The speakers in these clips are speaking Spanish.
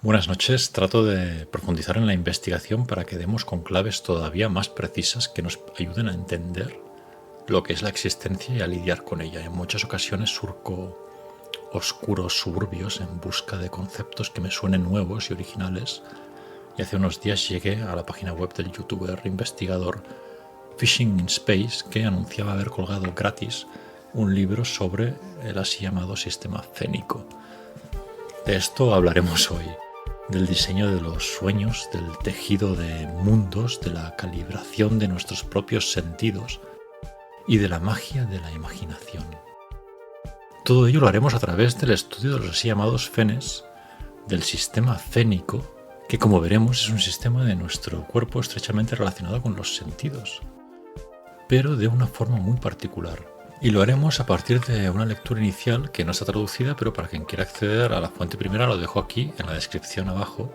Buenas noches. Trato de profundizar en la investigación para que demos con claves todavía más precisas que nos ayuden a entender lo que es la existencia y a lidiar con ella. En muchas ocasiones surco oscuros suburbios en busca de conceptos que me suenen nuevos y originales, y hace unos días llegué a la página web del youtuber investigador Fishing in Space, que anunciaba haber colgado gratis un libro sobre el así llamado sistema fénico. De esto hablaremos hoy, del diseño de los sueños, del tejido de mundos, de la calibración de nuestros propios sentidos y de la magia de la imaginación. Todo ello lo haremos a través del estudio de los así llamados fenes, del sistema fénico, que como veremos es un sistema de nuestro cuerpo estrechamente relacionado con los sentidos, pero de una forma muy particular. Y lo haremos a partir de una lectura inicial que no está traducida, pero para quien quiera acceder a la fuente primera lo dejo aquí en la descripción abajo.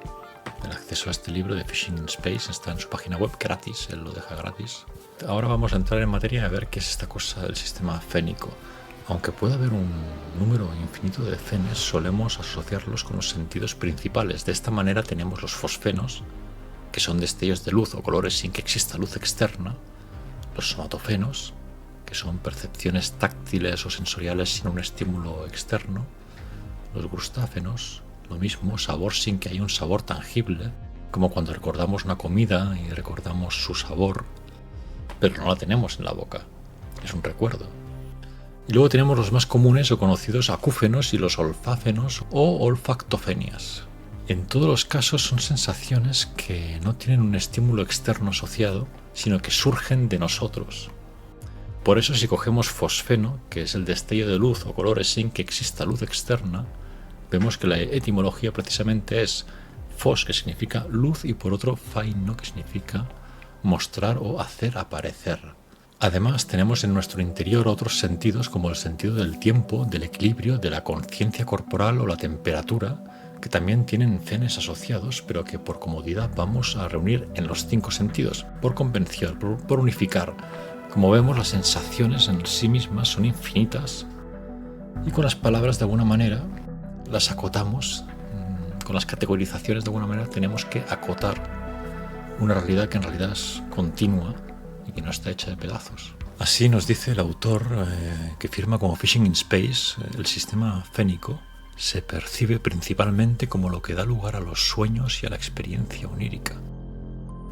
El acceso a este libro de Fishing in Space está en su página web gratis, él lo deja gratis. Ahora vamos a entrar en materia y a ver qué es esta cosa del sistema fénico. Aunque pueda haber un número infinito de fenes, solemos asociarlos con los sentidos principales. De esta manera tenemos los fosfenos, que son destellos de luz o colores sin que exista luz externa, los somatofenos, que son percepciones táctiles o sensoriales sin un estímulo externo, los gustáfenos, lo mismo, sabor sin que haya un sabor tangible, como cuando recordamos una comida y recordamos su sabor, pero no la tenemos en la boca, es un recuerdo. Y luego tenemos los más comunes o conocidos acúfenos y los olfáfenos o olfactofenias. En todos los casos son sensaciones que no tienen un estímulo externo asociado, sino que surgen de nosotros. Por eso si cogemos fosfeno, que es el destello de luz o colores sin que exista luz externa, vemos que la etimología precisamente es fos, que significa luz, y por otro faino, que significa mostrar o hacer aparecer. Además tenemos en nuestro interior otros sentidos como el sentido del tiempo, del equilibrio, de la conciencia corporal o la temperatura, que también tienen fenes asociados, pero que por comodidad vamos a reunir en los 5 sentidos, por convención, por unificar. Como vemos, las sensaciones en sí mismas son infinitas y con las palabras de alguna manera las acotamos, con las categorizaciones de alguna manera tenemos que acotar una realidad que en realidad es continua y que no está hecha de pedazos. Así nos dice el autor que firma como Fishing in Space, el sistema fénico se percibe principalmente como lo que da lugar a los sueños y a la experiencia onírica.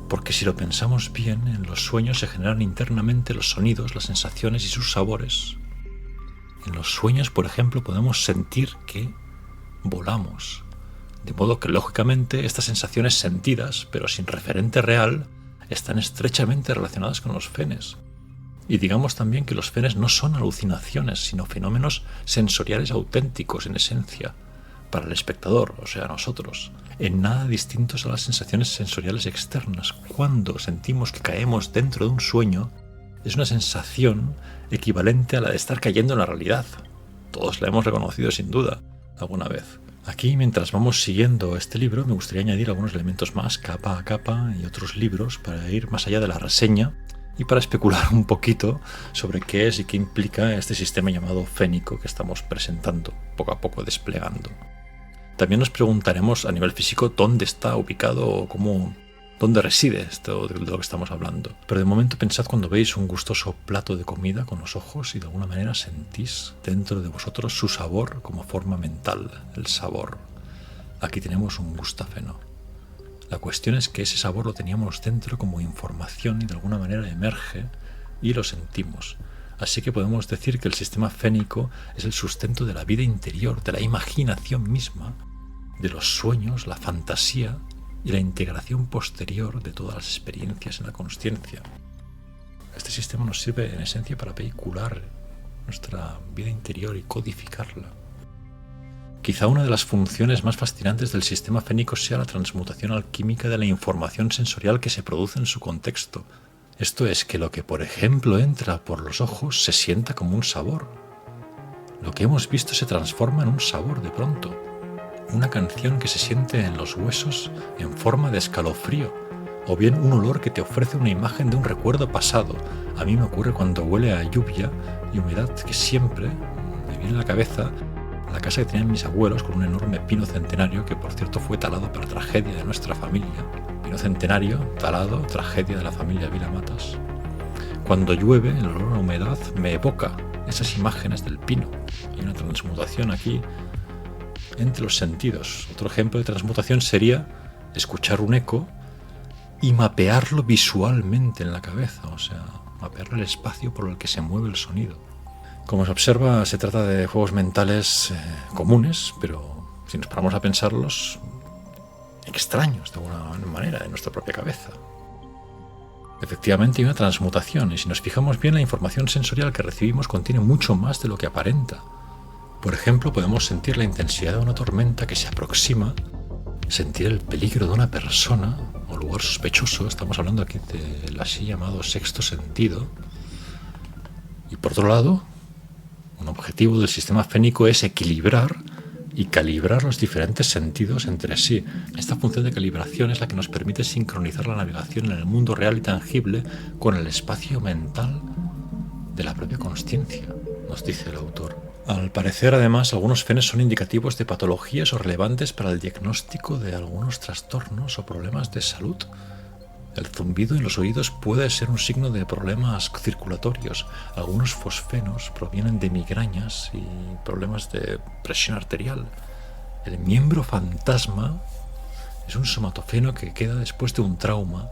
Porque si lo pensamos bien, en los sueños se generan internamente los sonidos, las sensaciones y sus sabores. En los sueños, por ejemplo, podemos sentir que volamos. De modo que, lógicamente, estas sensaciones sentidas, pero sin referente real, están estrechamente relacionadas con los fenes. Y digamos también que los fenes no son alucinaciones, sino fenómenos sensoriales auténticos en esencia, para el espectador, o sea, nosotros, en nada distintos a las sensaciones sensoriales externas. Cuando sentimos que caemos dentro de un sueño, es una sensación equivalente a la de estar cayendo en la realidad. Todos la hemos reconocido sin duda alguna vez. Aquí, mientras vamos siguiendo este libro, me gustaría añadir algunos elementos más, capa a capa, y otros libros para ir más allá de la reseña y para especular un poquito sobre qué es y qué implica este sistema llamado fénico que estamos presentando, poco a poco desplegando. También nos preguntaremos a nivel físico dónde está ubicado o dónde reside esto de lo que estamos hablando. Pero de momento pensad cuando veis un gustoso plato de comida con los ojos y de alguna manera sentís dentro de vosotros su sabor como forma mental, el sabor. Aquí tenemos un gustáfeno. La cuestión es que ese sabor lo teníamos dentro como información y de alguna manera emerge y lo sentimos. Así que podemos decir que el sistema fénico es el sustento de la vida interior, de la imaginación misma, de los sueños, la fantasía y la integración posterior de todas las experiencias en la consciencia. Este sistema nos sirve en esencia para vehicular nuestra vida interior y codificarla. Quizá una de las funciones más fascinantes del sistema fénico sea la transmutación alquímica de la información sensorial que se produce en su contexto. Esto es que lo que, por ejemplo, entra por los ojos se sienta como un sabor. Lo que hemos visto se transforma en un sabor de pronto. Una canción que se siente en los huesos en forma de escalofrío, o bien un olor que te ofrece una imagen de un recuerdo pasado. A mí me ocurre cuando huele a lluvia y humedad que siempre me viene a la cabeza la casa que tenían mis abuelos con un enorme pino centenario que, por cierto, fue talado para tragedia de nuestra familia. Pino centenario, talado, tragedia de la familia Vilamatas. Cuando llueve, el olor a humedad me evoca esas imágenes del pino. Hay una transmutación aquí entre los sentidos. Otro ejemplo de transmutación sería escuchar un eco y mapearlo visualmente en la cabeza, o sea, mapear el espacio por el que se mueve el sonido. Como se observa, se trata de juegos mentales comunes, pero si nos paramos a pensarlos, extraños de alguna manera de nuestra propia cabeza. Efectivamente hay una transmutación, y si nos fijamos bien, la información sensorial que recibimos contiene mucho más de lo que aparenta. Por ejemplo, podemos sentir la intensidad de una tormenta que se aproxima, sentir el peligro de una persona o lugar sospechoso. Estamos hablando aquí del así llamado sexto sentido. Y por otro lado, un objetivo del sistema fénico es equilibrar y calibrar los diferentes sentidos entre sí. Esta función de calibración es la que nos permite sincronizar la navegación en el mundo real y tangible con el espacio mental de la propia consciencia, nos dice el autor. Al parecer, además, algunos fenes son indicativos de patologías o relevantes para el diagnóstico de algunos trastornos o problemas de salud. El zumbido en los oídos puede ser un signo de problemas circulatorios. Algunos fosfenos provienen de migrañas y problemas de presión arterial. El miembro fantasma es un somatofeno que queda después de un trauma.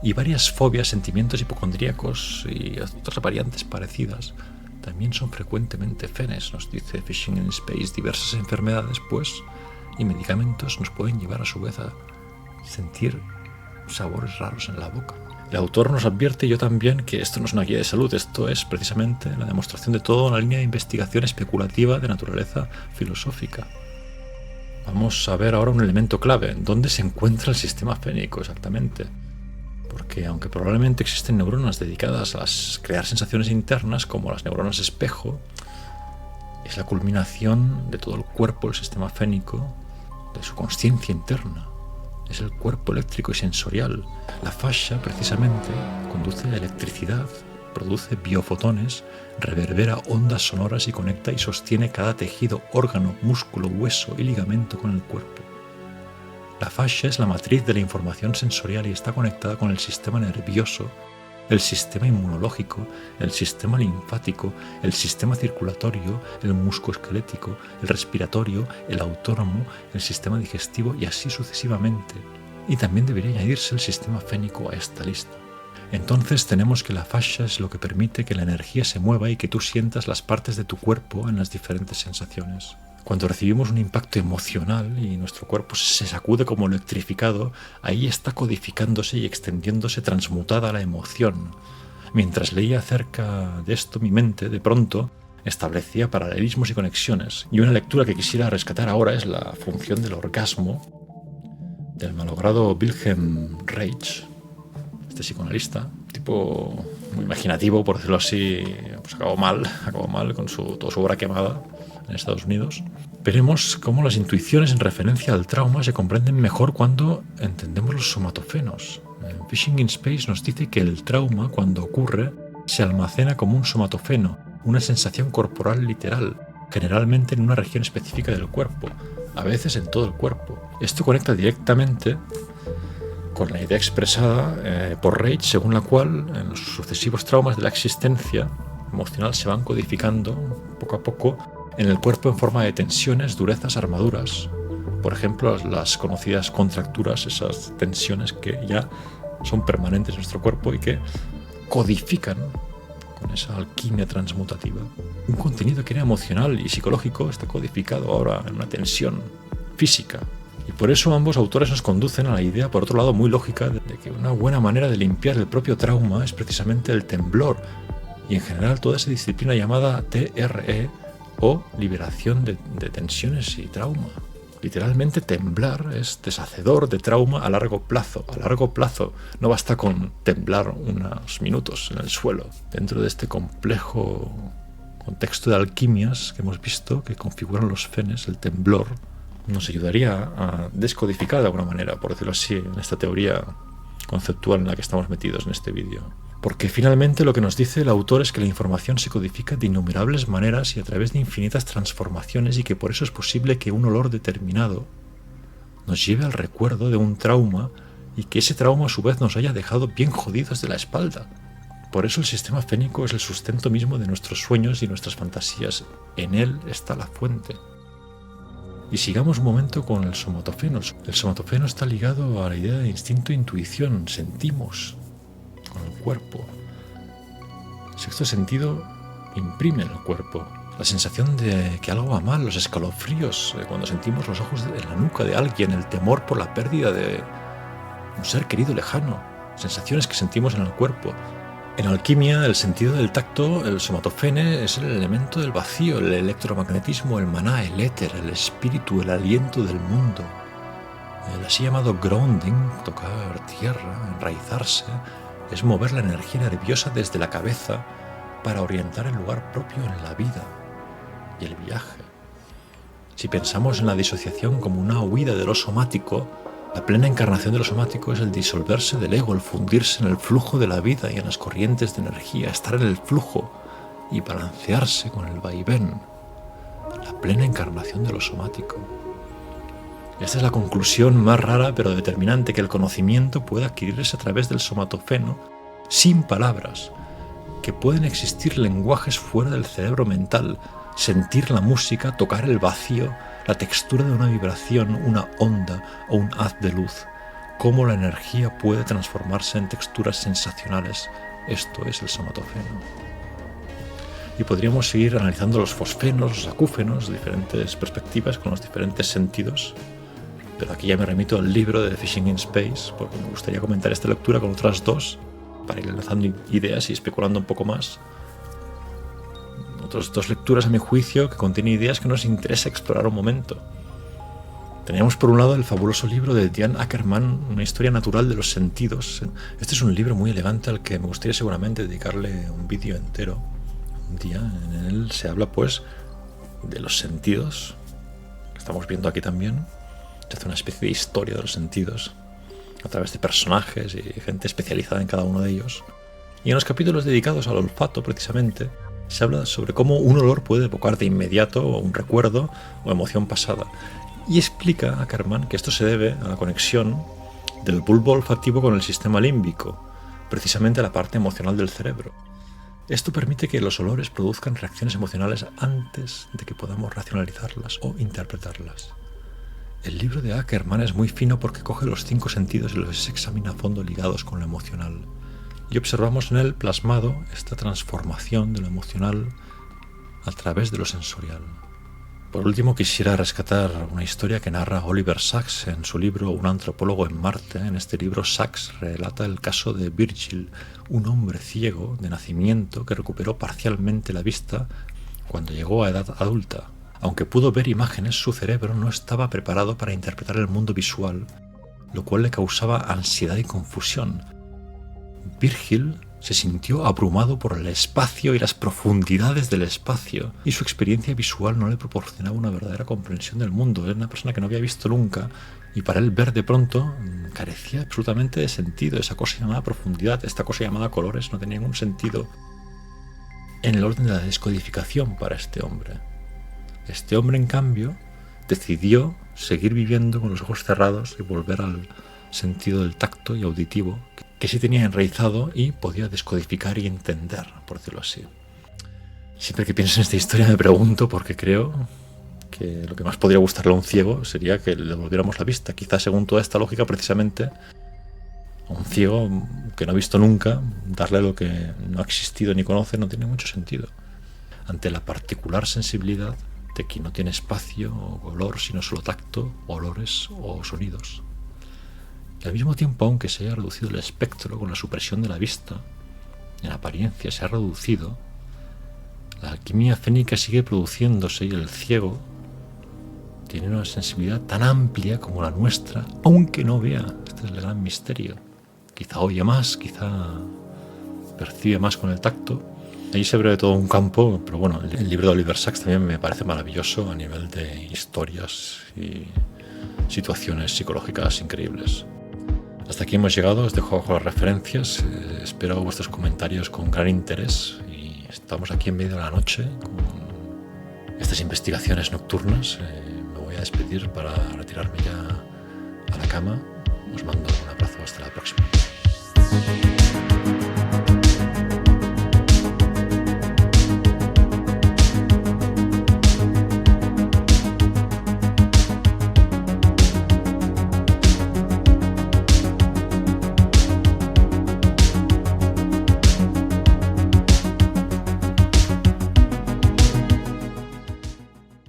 Y varias fobias, sentimientos hipocondríacos y otras variantes parecidas también son frecuentemente fenes, nos dice Fishing in Space. Diversas enfermedades, pues, y medicamentos nos pueden llevar a su vez a sentir sabores raros en la boca. El autor nos advierte, y yo también, que esto no es una guía de salud, esto es precisamente la demostración de toda una línea de investigación especulativa de naturaleza filosófica. Vamos a ver ahora un elemento clave. ¿Dónde se encuentra el sistema fénico exactamente? Porque aunque probablemente existen neuronas dedicadas a crear sensaciones internas, como las neuronas espejo, es la culminación de todo el cuerpo, el sistema fénico, de su consciencia interna. Es el cuerpo eléctrico y sensorial. La fascia, precisamente, conduce electricidad, produce biofotones, reverbera ondas sonoras y conecta y sostiene cada tejido, órgano, músculo, hueso y ligamento con el cuerpo. La fascia es la matriz de la información sensorial y está conectada con el sistema nervioso, el sistema inmunológico, el sistema linfático, el sistema circulatorio, el musculoesquelético, el respiratorio, el autónomo, el sistema digestivo y así sucesivamente. Y también debería añadirse el sistema fénico a esta lista. Entonces tenemos que la fascia es lo que permite que la energía se mueva y que tú sientas las partes de tu cuerpo en las diferentes sensaciones. Cuando recibimos un impacto emocional y nuestro cuerpo se sacude como electrificado, ahí está codificándose y extendiéndose transmutada la emoción. Mientras leía acerca de esto, mi mente, de pronto, establecía paralelismos y conexiones. Y una lectura que quisiera rescatar ahora es la función del orgasmo del malogrado Wilhelm Reich, este psicoanalista, tipo muy imaginativo, por decirlo así. Pues acabó mal con toda su obra quemada en Estados Unidos. Veremos cómo las intuiciones en referencia al trauma se comprenden mejor cuando entendemos los somatofenos. Fishing in Space nos dice que el trauma, cuando ocurre, se almacena como un somatofeno, una sensación corporal literal, generalmente en una región específica del cuerpo, a veces en todo el cuerpo. Esto conecta directamente con la idea expresada por Reich, según la cual en los sucesivos traumas de la existencia emocional se van codificando poco a poco en el cuerpo en forma de tensiones, durezas, armaduras. Por ejemplo, las conocidas contracturas, esas tensiones que ya son permanentes en nuestro cuerpo y que codifican con esa alquimia transmutativa. Un contenido que era emocional y psicológico está codificado ahora en una tensión física. Y por eso ambos autores nos conducen a la idea, por otro lado, muy lógica, de que una buena manera de limpiar el propio trauma es precisamente el temblor, y en general toda esa disciplina llamada TRE, o liberación de tensiones y trauma. Literalmente, temblar es deshacedor de trauma a largo plazo. A largo plazo, no basta con temblar unos minutos en el suelo. Dentro de este complejo contexto de alquimias que hemos visto, que configuran los fenes, el temblor nos ayudaría a descodificar de alguna manera, por decirlo así, en esta teoría conceptual en la que estamos metidos en este vídeo. Porque finalmente lo que nos dice el autor es que la información se codifica de innumerables maneras y a través de infinitas transformaciones, y que por eso es posible que un olor determinado nos lleve al recuerdo de un trauma, y que ese trauma a su vez nos haya dejado bien jodidos de la espalda. Por eso el sistema fénico es el sustento mismo de nuestros sueños y nuestras fantasías. En él está la fuente. Y sigamos un momento con el somatofeno. El somatofeno está ligado a la idea de instinto e intuición. Sentimos con el cuerpo. El sexto sentido imprime en el cuerpo. La sensación de que algo va mal, los escalofríos, cuando sentimos los ojos en la nuca de alguien, el temor por la pérdida de un ser querido lejano, sensaciones que sentimos en el cuerpo. En alquimia, el sentido del tacto, el somatofene, es el elemento del vacío, el electromagnetismo, el maná, el éter, el espíritu, el aliento del mundo. El así llamado grounding, tocar tierra, enraizarse, es mover la energía nerviosa desde la cabeza para orientar el lugar propio en la vida y el viaje. Si pensamos en la disociación como una huida de lo somático, la plena encarnación de lo somático es el disolverse del ego, el fundirse en el flujo de la vida y en las corrientes de energía, estar en el flujo y balancearse con el vaivén. La plena encarnación de lo somático. Esta es la conclusión más rara pero determinante, que el conocimiento puede adquirirse a través del somatofeno sin palabras, que pueden existir lenguajes fuera del cerebro mental, sentir la música, tocar el vacío, la textura de una vibración, una onda o un haz de luz, cómo la energía puede transformarse en texturas sensacionales. Esto es el somatofeno. Y podríamos seguir analizando los fosfenos, los acúfenos, diferentes perspectivas con los diferentes sentidos, pero aquí ya me remito al libro de The Fishing in Space, porque me gustaría comentar esta lectura con otras dos, para ir lanzando ideas y especulando un poco más. Otras dos lecturas, a mi juicio, que contienen ideas que nos interesa explorar un momento. Teníamos por un lado el fabuloso libro de Diane Ackerman, Una historia natural de los sentidos. Este es un libro muy elegante al que me gustaría seguramente dedicarle un vídeo entero un día. En él se habla pues de los sentidos, que estamos viendo aquí también. Se hace una especie de historia de los sentidos a través de personajes y gente especializada en cada uno de ellos. Y en los capítulos dedicados al olfato, precisamente, se habla sobre cómo un olor puede evocar de inmediato un recuerdo o emoción pasada. Y explica a Ackerman que esto se debe a la conexión del bulbo olfativo con el sistema límbico, precisamente a la parte emocional del cerebro. Esto permite que los olores produzcan reacciones emocionales antes de que podamos racionalizarlas o interpretarlas. El libro de Ackerman es muy fino porque coge los 5 sentidos y los examina a fondo ligados con lo emocional. Y observamos en él plasmado esta transformación de lo emocional a través de lo sensorial. Por último, quisiera rescatar una historia que narra Oliver Sacks en su libro Un antropólogo en Marte. En este libro, Sacks relata el caso de Virgil, un hombre ciego de nacimiento que recuperó parcialmente la vista cuando llegó a edad adulta. Aunque pudo ver imágenes, su cerebro no estaba preparado para interpretar el mundo visual, lo cual le causaba ansiedad y confusión. Virgil se sintió abrumado por el espacio y las profundidades del espacio, y su experiencia visual no le proporcionaba una verdadera comprensión del mundo. Era una persona que no había visto nunca, y para él ver de pronto carecía absolutamente de sentido. Esa cosa llamada profundidad, esta cosa llamada colores, no tenía ningún sentido en el orden de la descodificación para este hombre. Este hombre, en cambio, decidió seguir viviendo con los ojos cerrados y volver al sentido del tacto y auditivo que sí tenía enraizado y podía descodificar y entender, por decirlo así. Siempre que pienso en esta historia me pregunto, porque creo que lo que más podría gustarle a un ciego sería que le devolviéramos la vista. Quizás, según toda esta lógica, precisamente a un ciego que no ha visto nunca, darle lo que no ha existido ni conoce no tiene mucho sentido. Ante la particular sensibilidad de quien no tiene espacio o olor, sino solo tacto, olores o sonidos. Y al mismo tiempo, aunque se haya reducido el espectro con la supresión de la vista, en apariencia se ha reducido, la alquimia fénica sigue produciéndose y el ciego tiene una sensibilidad tan amplia como la nuestra, aunque no vea. Este es el gran misterio. Quizá oye más, quizá percibe más con el tacto. Ahí se abre todo un campo, pero bueno, el libro de Oliver Sacks también me parece maravilloso a nivel de historias y situaciones psicológicas increíbles. Hasta aquí hemos llegado, os dejo abajo las referencias, espero vuestros comentarios con gran interés y estamos aquí en medio de la noche con estas investigaciones nocturnas. Me voy a despedir para retirarme ya a la cama. Os mando un abrazo, hasta la próxima.